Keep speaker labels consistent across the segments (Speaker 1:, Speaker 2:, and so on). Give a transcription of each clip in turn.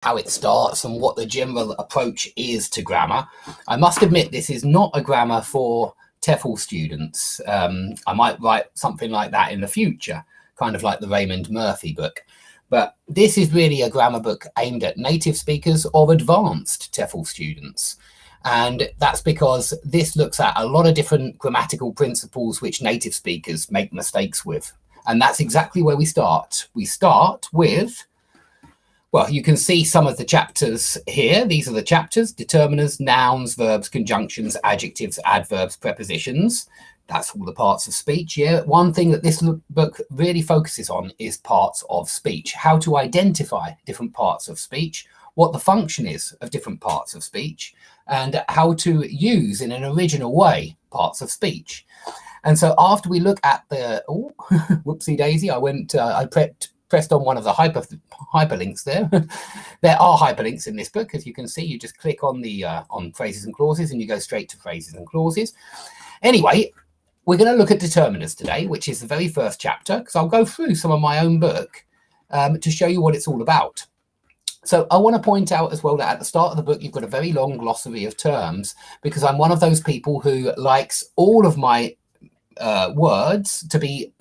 Speaker 1: how it starts and what the general approach is to grammar. I must admit, this is not a grammar for TEFL students. I might write something like that in the future, kind of like the Raymond Murphy book. But this is really a grammar book aimed at native speakers or advanced TEFL students. And that's because this looks at a lot of different grammatical principles which native speakers make mistakes with. And that's exactly where we start. We start with, well, you can see some of the chapters here. These are the chapters: determiners, nouns, verbs, conjunctions, adjectives, adverbs, prepositions. That's all the parts of speech. Yeah. One thing that this book really focuses on is parts of speech, how to identify different parts of speech, what the function is of different parts of speech, and how to use in an original way parts of speech. And so after we look at the, oh, whoopsie daisy, I pressed on one of the hyperlinks there. There are hyperlinks in this book. As you can see, you just click on the on phrases and clauses and you go straight to phrases and clauses. Anyway, we're going to look at determiners today, which is the very first chapter, because I'll go through some of my own book to show you what it's all about. So I want to point out as well that at the start of the book, you've got a very long glossary of terms, because I'm one of those people who likes all of my words to be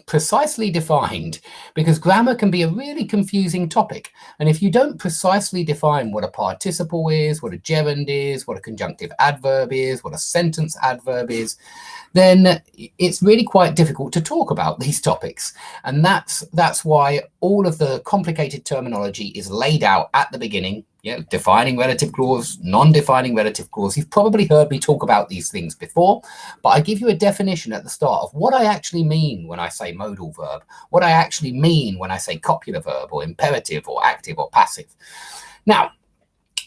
Speaker 1: precisely defined, because grammar can be a really confusing topic. And if you don't precisely define what a participle is, what a gerund is, what a conjunctive adverb is, what a sentence adverb is, then it's really quite difficult to talk about these topics. And that's why all of the complicated terminology is laid out at the beginning. Yeah, defining relative clause, non-defining relative clause. You've probably heard me talk about these things before, but I give you a definition at the start of what I actually mean when I say modal verb, what I actually mean when I say copular verb or imperative or active or passive. Now,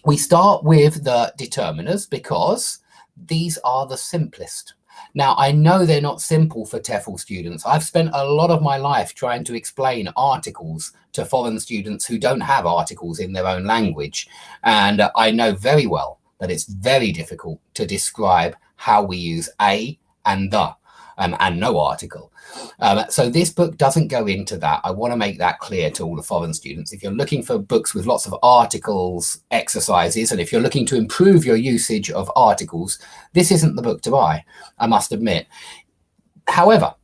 Speaker 1: we start with the determiners because these are the simplest. Now, I know they're not simple for TEFL students. I've spent a lot of my life trying to explain articles to foreign students who don't have articles in their own language. And I know very well that it's very difficult to describe how we use a and the and no article. So this book doesn't go into that. I want to make that clear to all the foreign students. If you're looking for books with lots of articles, exercises, and if you're looking to improve your usage of articles, this isn't the book to buy, I must admit. However,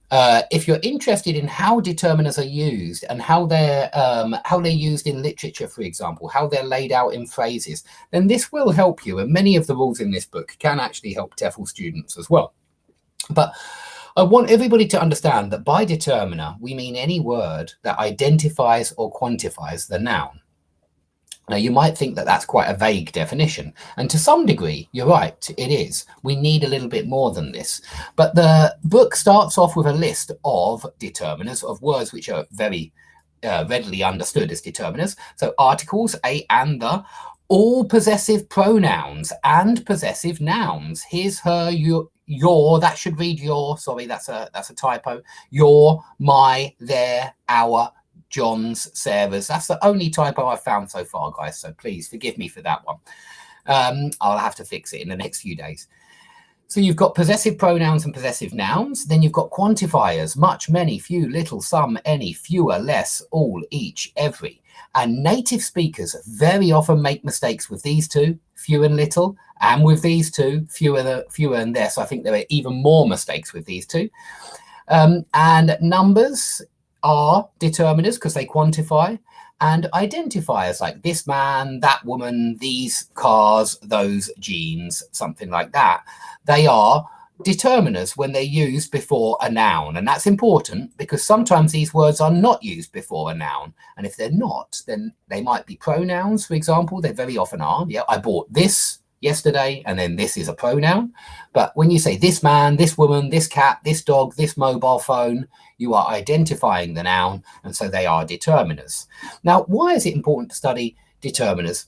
Speaker 1: if you're interested in how determiners are used and how they're used in literature, for example, how they're laid out in phrases, then this will help you. And many of the rules in this book can actually help TEFL students as well. But I want everybody to understand that by determiner, we mean any word that identifies or quantifies the noun. Now, you might think that that's quite a vague definition, and to some degree, you're right, it is. We need a little bit more than this. But the book starts off with a list of determiners, of words which are very readily understood as determiners. So articles, a and the, all possessive pronouns and possessive nouns, his, her, your, that should read your, sorry, that's a typo, your, my, their, our, John's, Sarah's. That's the only typo I've found so far, guys, so please forgive me for that one. I'll have to fix it in the next few days. So you've got possessive pronouns and possessive nouns. Then you've got quantifiers: much, many, few, little, some, any, fewer, less, all, each, every. And native speakers very often make mistakes with these two, few and little, and with these two, fewer and less. I think there are even more mistakes with these two. And numbers are determiners because they quantify, and identifiers like this man, that woman, these cars, those jeans, something like that. They are determiners when they're used before a noun. And that's important because sometimes these words are not used before a noun. And if they're not, then they might be pronouns, for example. They very often are. Yeah, I bought this yesterday, and then this is a pronoun. But when you say this man, this woman, this cat, this dog, this mobile phone, you are identifying the noun, and so they are determiners. Now, why is it important to study determiners?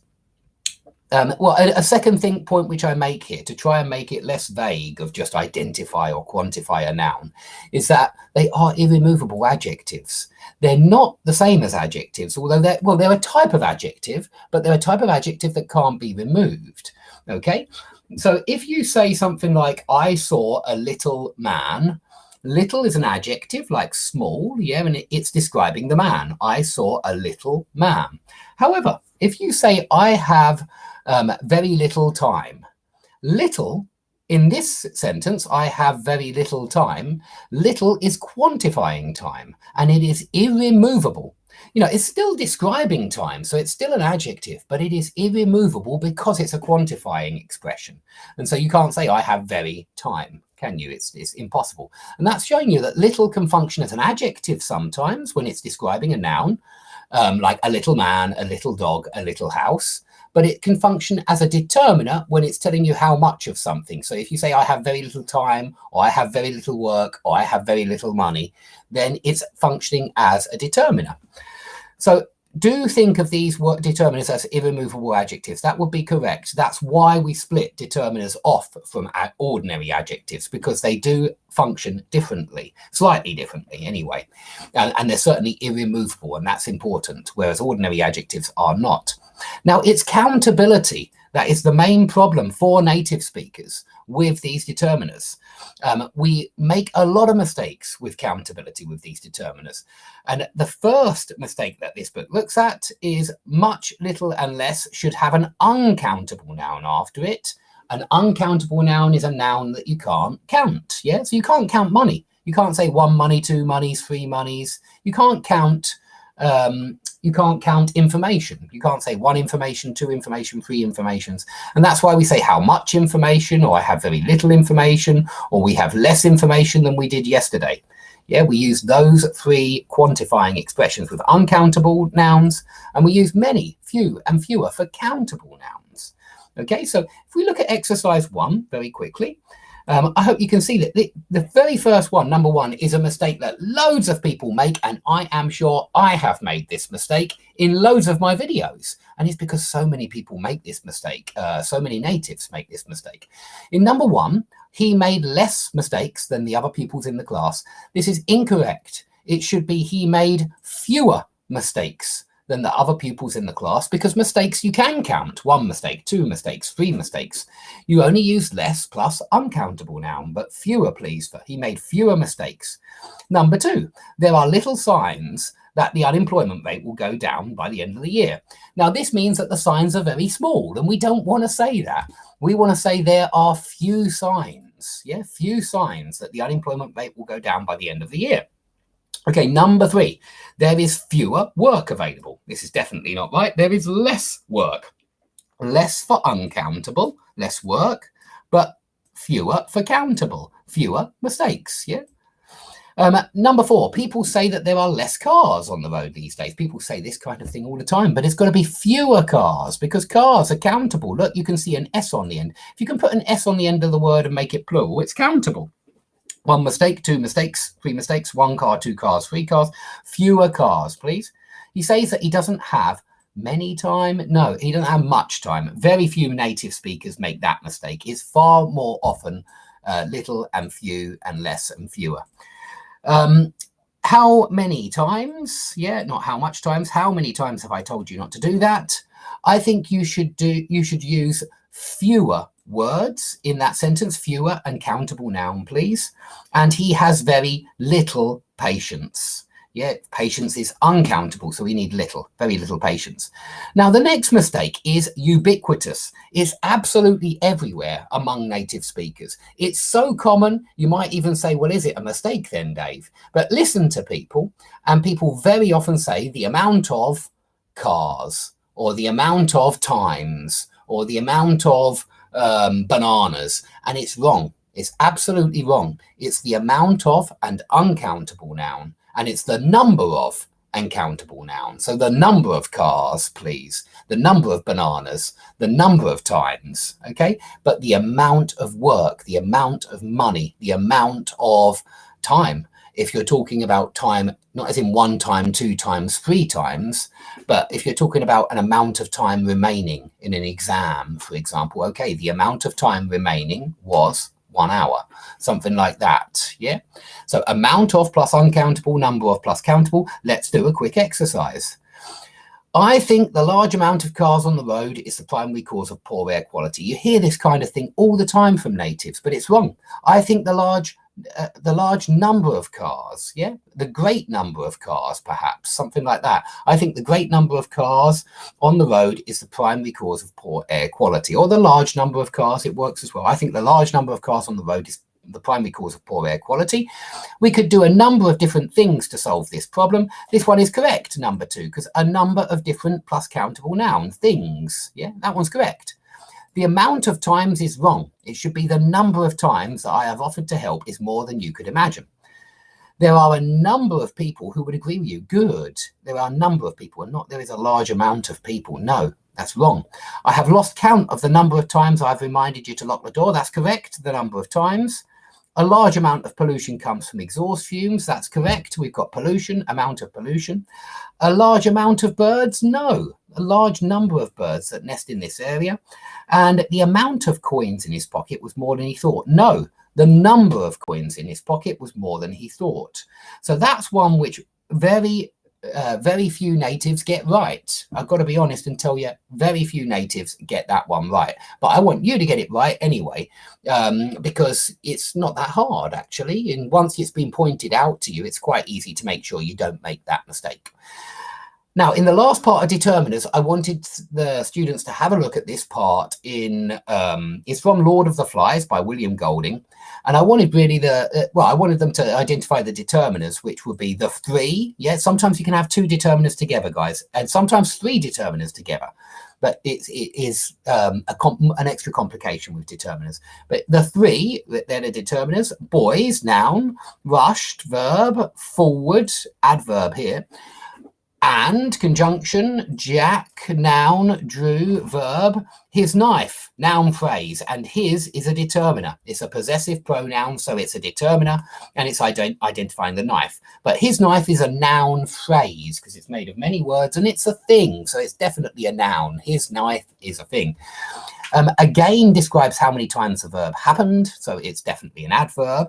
Speaker 1: Well, a second point which I make here to try and make it less vague of just identify or quantify a noun is that they are irremovable adjectives. They're not the same as adjectives, although they're a type of adjective, but they're a type of adjective that can't be removed. Okay, so if you say something like, I saw a little man, Little is an adjective like small, yeah, and it's describing the man. I saw a little man. However, if you say I have very little time, little, in this sentence, I have very little time, little is quantifying time, and it is irremovable. You know, it's still describing time, so it's still an adjective, but it is irremovable because it's a quantifying expression. And so you can't say I have very time, can you? It's impossible. And that's showing you that little can function as an adjective sometimes when it's describing a noun, like a little man, a little dog, a little house. But it can function as a determiner when it's telling you how much of something. So if you say I have very little time, or I have very little work, or I have very little money, then it's functioning as a determiner. So do think of these determiners as irremovable adjectives. That would be correct. That's why we split determiners off from ordinary adjectives, because they do function differently, slightly differently anyway. And they're certainly irremovable, and that's important, whereas ordinary adjectives are not. Now, it's countability that is the main problem for native speakers with these determiners. We make a lot of mistakes with countability with these determiners. And the first mistake that this book looks at is much, little, and less should have an uncountable noun after it. An uncountable noun is a noun that you can't count. Yeah, so you can't count money. You can't say 1 money, 2 monies, 3 monies. You can't count information. You can't say 1 information, 2 information, 3 informations. And that's why we say how much information, or I have very little information, or we have less information than we did yesterday. Yeah, we use those 3 quantifying expressions with uncountable nouns, and we use many, few, and fewer for countable nouns. Okay, so if we look at exercise 1 very quickly, I hope you can see that the very first one, number 1, is a mistake that loads of people make, and I am sure I have made this mistake in loads of my videos. And it's because so many people make this mistake. So many natives make this mistake. In number 1, he made less mistakes than the other pupils in the class. This is incorrect. It should be he made fewer mistakes than the other pupils in the class, because mistakes you can count. 1 mistake, 2 mistakes, 3 mistakes. You only use less plus uncountable noun, but fewer, please. He made fewer mistakes. Number 2, there are little signs that the unemployment rate will go down by the end of the year. Now, this means that the signs are very small, and we don't want to say that. We want to say there are few signs, yeah, few signs that the unemployment rate will go down by the end of the year. Okay, number 3, there is fewer work available. This is definitely not right. There is less work. Less for uncountable, less work, but fewer for countable, fewer mistakes, yeah? Number 4, people say that there are less cars on the road these days. People say this kind of thing all the time, but it's got to be fewer cars, because cars are countable. Look, you can see an S on the end. If you can put an S on the end of the word and make it plural, it's countable. 1 mistake, 2 mistakes, 3 mistakes, 1 car, 2 cars, 3 cars, fewer cars, please. He says that he doesn't have many time. No, he doesn't have much time. Very few native speakers make that mistake. It's far more often little and few and less and fewer. How many times? Yeah, not how much times. How many times have I told you not to do that? I think you should use fewer words in that sentence, fewer and countable noun, please. And he has very little patience. Yeah, patience is uncountable, so we need little, very little patience. Now, the next mistake is ubiquitous. It's absolutely everywhere among native speakers. It's so common, you might even say, well, is it a mistake then, Dave? But listen to people, and people very often say the amount of cars, or the amount of times, or the amount of bananas, and it's wrong. It's absolutely wrong. It's the amount of and uncountable noun, and it's the number of and countable noun. So the number of cars, please, the number of bananas, the number of times, okay? But the amount of work, the amount of money, the amount of time. If you're talking about time, not as in 1 time, 2 times, 3 times, but if you're talking about an amount of time remaining in an exam, for example, okay, the amount of time remaining was 1 hour, something like that, yeah? So amount of plus uncountable, number of plus countable. Let's do a quick exercise. I think the large amount of cars on the road is the primary cause of poor air quality. You hear this kind of thing all the time from natives, but it's wrong. I think the large the large number of cars, yeah, the great number of cars, perhaps, something like that. I think the great number of cars on the road is the primary cause of poor air quality, or the large number of cars, it works as well. I think the large number of cars on the road is the primary cause of poor air quality. We could do a number of different things to solve this problem. This one is correct, number 2, because a number of different plus countable noun things, yeah, that one's correct. The amount of times is wrong. It should be the number of times that I have offered to help is more than you could imagine. There are a number of people who would agree with you. Good. There are a number of people, and not there is a large amount of people. No, that's wrong. I have lost count of the number of times I've reminded you to lock the door. That's correct, the number of times. A large amount of pollution comes from exhaust fumes. That's correct. We've got pollution, amount of pollution. A large amount of birds? No. A large number of birds that nest in this area. And the amount of coins in his pocket was more than he thought. No. The number of coins in his pocket was more than he thought. So that's one which very few natives get right. I've got to be honest and tell you, very few natives get that one right. But I want you to get it right anyway, because it's not that hard, actually. And once it's been pointed out to you, it's quite easy to make sure you don't make that mistake. Now, in the last part of determiners, I wanted the students to have a look at this part in, it's from Lord of the Flies by William Golding. And I wanted really I wanted them to identify the determiners, which would be the 3. Yeah, sometimes you can have 2 determiners together, guys, and sometimes 3 determiners together. But it is an extra complication with determiners. But the 3, they're the determiners: boys, noun; rushed, verb; forward, adverb here; and, conjunction; Jack, noun; Drew, verb; his knife, noun phrase. And his is a determiner. It's a possessive pronoun, so it's a determiner, and it's identifying the knife. But his knife is a noun phrase because it's made of many words and it's a thing, so it's definitely a noun. His knife is a thing. Again describes how many times the verb happened, so it's definitely an adverb.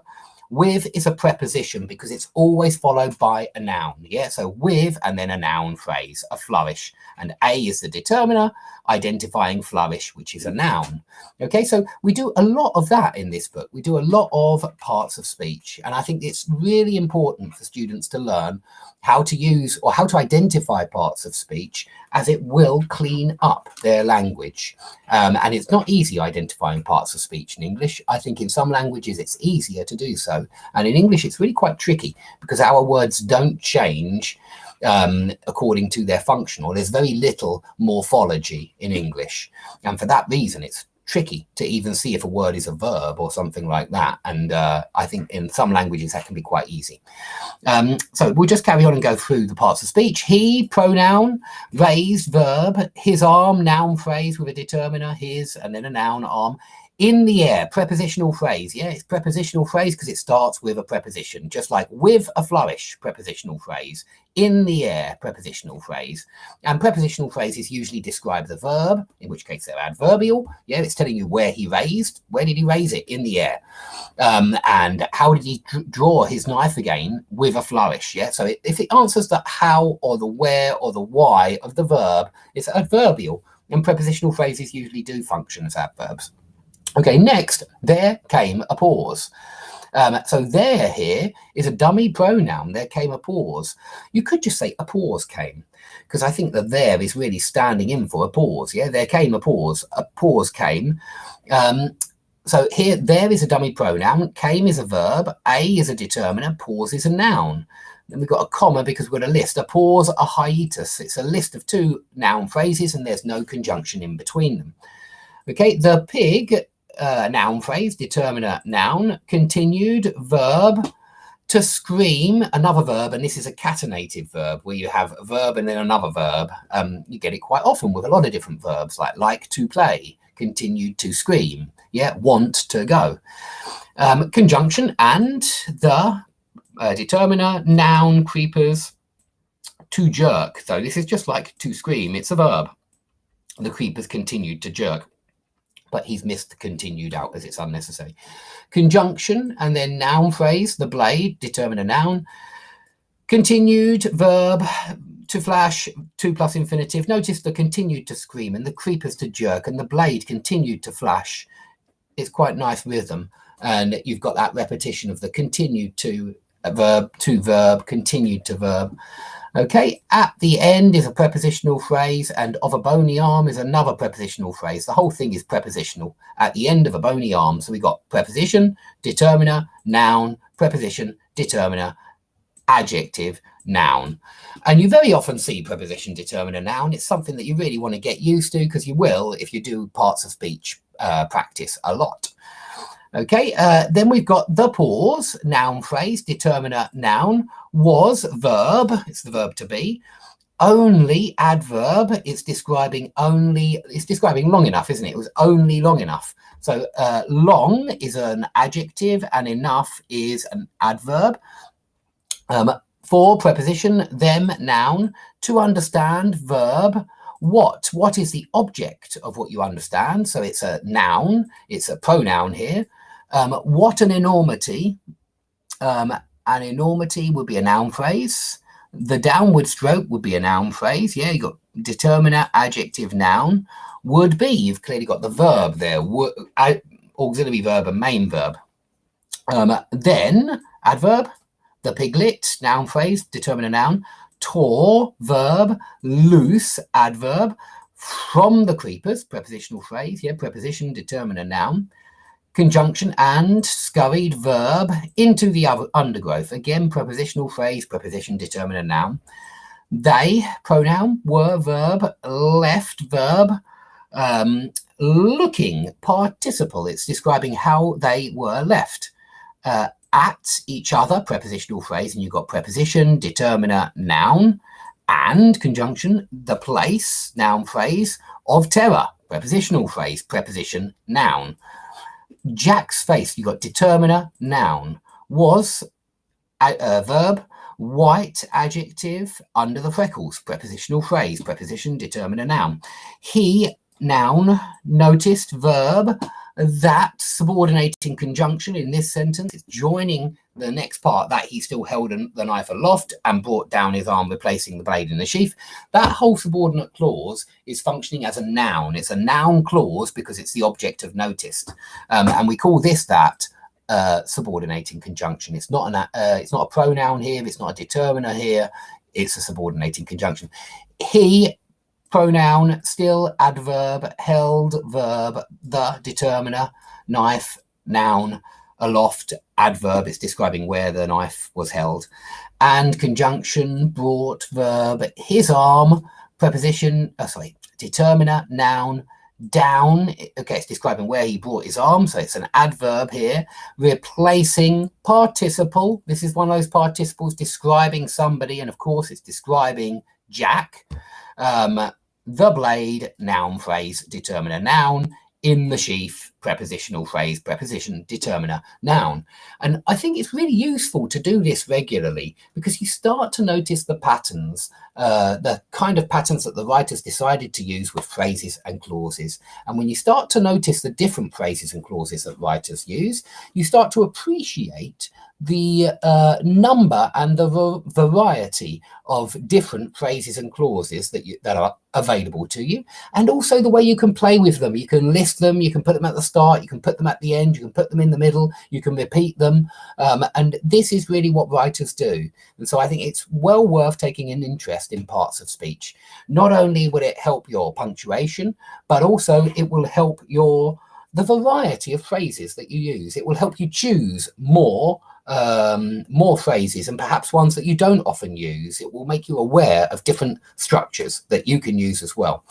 Speaker 1: With is a preposition because it's always followed by a noun. Yeah, so with and then a noun phrase, a flourish. And A is the determiner, identifying flourish, which is a noun. Okay, so we do a lot of that in this book. We do a lot of parts of speech. And I think it's really important for students to learn how to use or how to identify parts of speech, as it will clean up their language. And it's not easy identifying parts of speech in English. I think in some languages it's easier to do so. And in English, it's really quite tricky because our words don't change according to their function, or there's very little morphology in English. And for that reason, it's tricky to even see if a word is a verb or something like that. And I think in some languages that can be quite easy. So we'll just carry on and go through the parts of speech. He, pronoun; raised, verb; his arm, noun phrase with a determiner, his, and then a noun, arm. In the air, prepositional phrase. Yeah, it's prepositional phrase because it starts with a preposition, just like with a flourish, prepositional phrase. In the air, prepositional phrase. And prepositional phrases usually describe the verb, in which case they're adverbial. Yeah, it's telling you where he raised. Where did he raise it? In the air. And how did he draw his knife again? With a flourish. Yeah, so if it answers the how or the where or the why of the verb, it's adverbial. And prepositional phrases usually do function as adverbs. Okay, next, there came a pause. So there here is a dummy pronoun. There came a pause. You could just say a pause came, because I think that there is really standing in for a pause. Yeah, there came a pause. A pause came. So here, there is a dummy pronoun. Came is a verb. A is a determiner. Pause is a noun. Then we've got a comma because we've got a list. A pause, a hiatus. It's a list of 2 noun phrases and there's no conjunction in between them. Okay, the pig, noun phrase, determiner, noun; continued, verb; to scream, another verb, and this is a catenated verb where you have a verb and then another verb. You get it quite often with a lot of different verbs, like to play, continued to scream, yeah, want to go. Conjunction, and, the, determiner, noun, creepers; to jerk. So this is just like to scream, it's a verb. The creepers continued to jerk, but he's missed the continued out as it's unnecessary. Conjunction, and then noun phrase, the blade, determiner, noun; continued, verb; to flash, 2 plus infinitive. Notice the continued to scream and the creepers to jerk and the blade continued to flash. It's quite nice rhythm. And you've got that repetition of the continued to verb, continued to verb. Okay, at the end is a prepositional phrase, and of a bony arm is another prepositional phrase. The whole thing is prepositional. At the end of a bony arm, so we got preposition, determiner, noun, preposition, determiner, adjective, noun. And you very often see preposition, determiner, noun. It's something that you really want to get used to, because you will if you do parts of speech practice a lot. Okay, then we've got the pause, noun phrase, determiner, noun, was verb, it's the verb to be, only adverb, it's describing only, it's describing long enough, isn't it? It was only long enough. So long is an adjective and enough is an adverb. For preposition, them, noun, to understand, verb, what is the object of what you understand? So it's a noun, it's a pronoun here. What an enormity. An enormity would be a noun phrase. The downward stroke would be a noun phrase. Yeah, you got determiner, adjective, noun. Would be, you've clearly got the verb there, auxiliary verb and main verb. Then adverb, the piglet, noun phrase, determiner, noun. Tore, verb. Loose, adverb. From the creepers, prepositional phrase. Yeah, preposition, determiner, noun. Conjunction and, scurried, verb, into the undergrowth. Again, prepositional phrase, preposition, determiner, noun. They, pronoun, were, verb, left, verb, looking, participle. It's describing how they were left. At each other, prepositional phrase, and you've got preposition, determiner, noun, and conjunction, the place, noun phrase, of terror, prepositional phrase, preposition, noun. Jack's face, you got determiner, noun. Was, verb. White, adjective. Under the freckles, prepositional phrase, preposition, determiner, noun. He, noun. Noticed, verb. That, subordinating conjunction in this sentence, is joining the next part, that he still held the knife aloft and brought down his arm, replacing the blade in the sheath. That whole subordinate clause is functioning as a noun. It's a noun clause because it's the object of noticed. And we call this that subordinating conjunction. It's not a pronoun here. It's not a determiner here. It's a subordinating conjunction. He, pronoun, still, adverb, held, verb, the, determiner, knife, noun, aloft, adverb, it's describing where the knife was held, and conjunction, brought, verb, his arm, preposition, determiner, noun, down, okay, it's describing where he brought his arm, so it's an adverb here, replacing, participle, this is one of those participles describing somebody, and of course it's describing Jack. The blade, noun phrase, determiner, noun. In the sheath, prepositional phrase, preposition, determiner, noun. And I think it's really useful to do this regularly because you start to notice the patterns, the kind of patterns that the writers decided to use with phrases and clauses. And when you start to notice the different phrases and clauses that writers use, you start to appreciate the number and the variety of different phrases and clauses that are available to you, and also the way you can play with them. You can list them, you can put them at the start, you can put them at the end, you can put them in the middle, you can repeat them, and this is really what writers do. And so I think it's well worth taking an interest in parts of speech. Not only will it help your punctuation, but also it will help the variety of phrases that you use. It will help you choose more phrases, and perhaps ones that you don't often use. It will make you aware of different structures that you can use as well.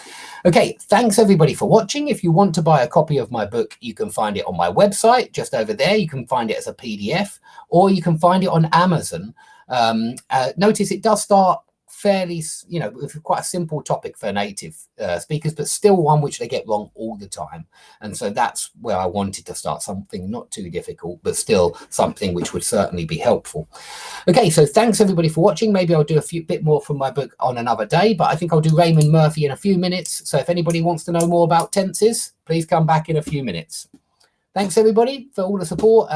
Speaker 1: Okay, thanks everybody for watching. If you want to buy a copy of my book, you can find it on my website, just over there. You can find it as a PDF, or you can find it on Amazon. Notice it does start fairly, with quite a simple topic for native speakers, but still one which they get wrong all the time. And so that's where I wanted to start, something not too difficult, but still something which would certainly be helpful. Okay, so thanks everybody for watching. Maybe I'll do a bit more from my book on another day, but I think I'll do Raymond Murphy in a few minutes. So if anybody wants to know more about tenses, please come back in a few minutes. Thanks everybody for all the support.